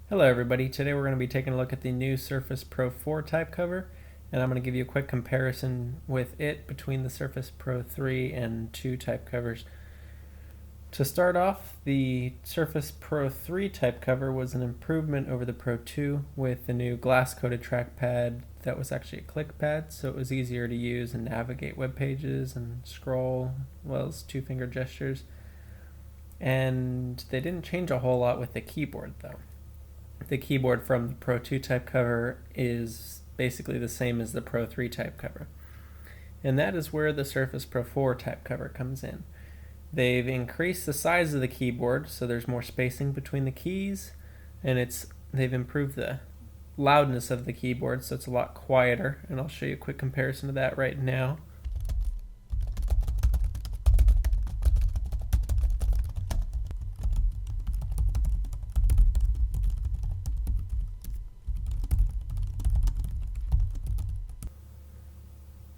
Hello everybody, today we're going to be taking a look at the new Surface Pro 4 type cover, and I'm going to give you a quick comparison with it between the Surface Pro 3 and 2 type covers. To start off, the Surface Pro 3 type cover was an improvement over the Pro 2 with the new glass-coated trackpad that was actually a click pad, so it was easier to use and navigate web pages and scroll, as well as two-finger gestures. And they didn't change a whole lot with the keyboard though. The keyboard from the Pro 2 type cover is basically the same as the Pro 3 type cover. And that is where the Surface Pro 4 type cover comes in. They've increased the size of the keyboard so there's more spacing between the keys, and they've improved the loudness of the keyboard so it's a lot quieter, and I'll show you a quick comparison of that right now.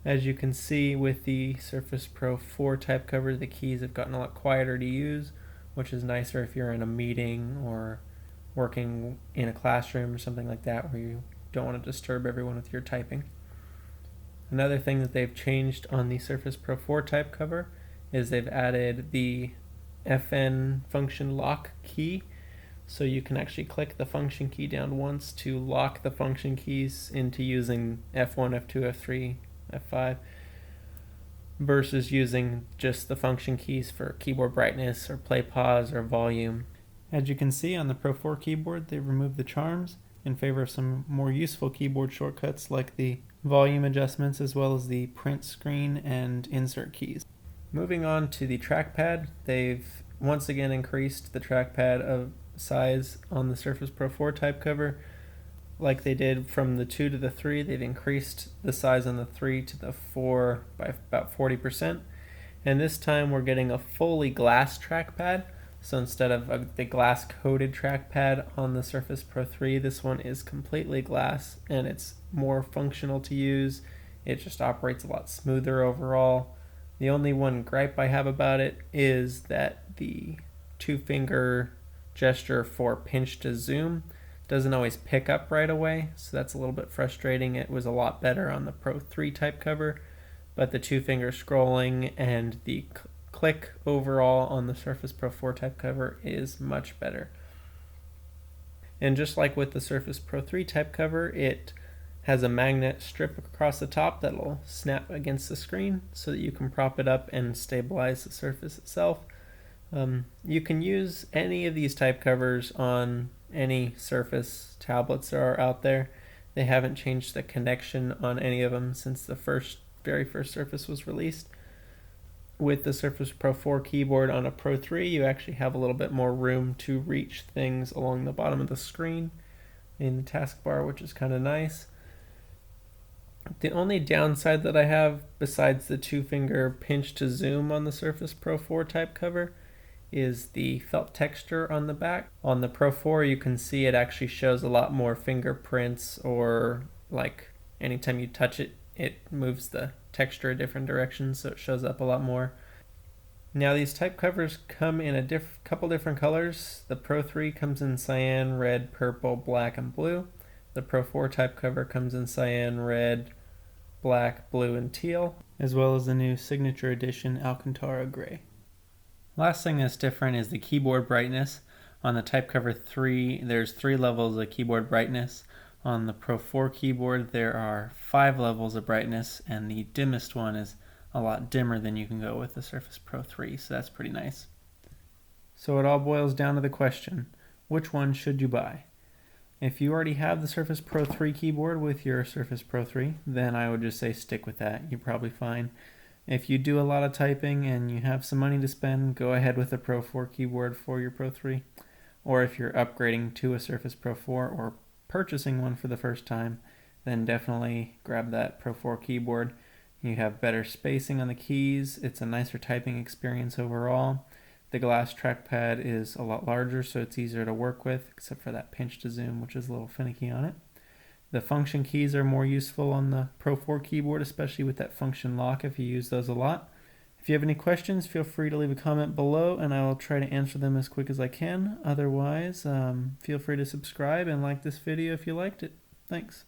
As you can see with the Surface Pro 4 type cover, the keys have gotten a lot quieter to use, which is nicer if you're in a meeting or working in a classroom or something like that where you don't want to disturb everyone with your typing. Another thing that they've changed on the Surface Pro 4 type cover is they've added the FN function lock key, so you can actually click the function key down once to lock the function keys into using F1, F2, F3, F5 versus using just the function keys for keyboard brightness or play pause or volume. As you can see on the Pro 4 keyboard, they've removed the charms in favor of some more useful keyboard shortcuts like the volume adjustments as well as the print screen and insert keys. Moving on to the trackpad, they've once again increased the trackpad of size on the Surface Pro 4 type cover. Like they did from the 2 to the 3, they've increased the size on the 3 to the 4 by about 40%. And this time we're getting a fully glass trackpad. So instead of the glass coated trackpad on the Surface Pro 3, this one is completely glass and it's more functional to use. It just operates a lot smoother overall. The only one gripe I have about it is that the two-finger gesture for pinch to zoom doesn't always pick up right away, so that's a little bit frustrating. It was a lot better on the Pro 3 type cover, but the two-finger scrolling and the click overall on the Surface Pro 4 type cover is much better. And just like with the Surface Pro 3 type cover, it has a magnet strip across the top that'll snap against the screen so that you can prop it up and stabilize the surface itself. You can use any of these type covers on any Surface tablets that are out there. They haven't changed the connection on any of them since the very first Surface was released. With the Surface Pro 4 keyboard on a Pro 3, you actually have a little bit more room to reach things along the bottom of the screen in the taskbar, which is kind of nice. The only downside that I have, besides the two-finger pinch to zoom on the Surface Pro 4 type cover, is the felt texture on the back. On the Pro 4 you can see it actually shows a lot more fingerprints, or like anytime you touch it, it moves the texture a different direction, so it shows up a lot more. Now these type covers come in a couple different colors. The Pro 3 comes in cyan, red, purple, black, and blue. The Pro 4 type cover comes in cyan, red, black, blue, and teal, as well as the new Signature Edition Alcantara Gray. Last thing that's different is the keyboard brightness. On the type cover 3, there's 3 levels of keyboard brightness. On the Pro 4 keyboard, there are 5 levels of brightness, and the dimmest one is a lot dimmer than you can go with the Surface Pro 3, so that's pretty nice. So it all boils down to the question, which one should you buy? If you already have the Surface Pro 3 keyboard with your Surface Pro 3, then I would just say stick with that. You're probably fine. If you do a lot of typing and you have some money to spend, go ahead with the Pro 4 keyboard for your Pro 3. Or if you're upgrading to a Surface Pro 4 or purchasing one for the first time, then definitely grab that Pro 4 keyboard. You have better spacing on the keys. It's a nicer typing experience overall. The glass trackpad is a lot larger, so it's easier to work with, except for that pinch to zoom, which is a little finicky on it. The function keys are more useful on the Pro 4 keyboard, especially with that function lock if you use those a lot. If you have any questions, feel free to leave a comment below and I will try to answer them as quick as I can. Otherwise, feel free to subscribe and like this video if you liked it. Thanks.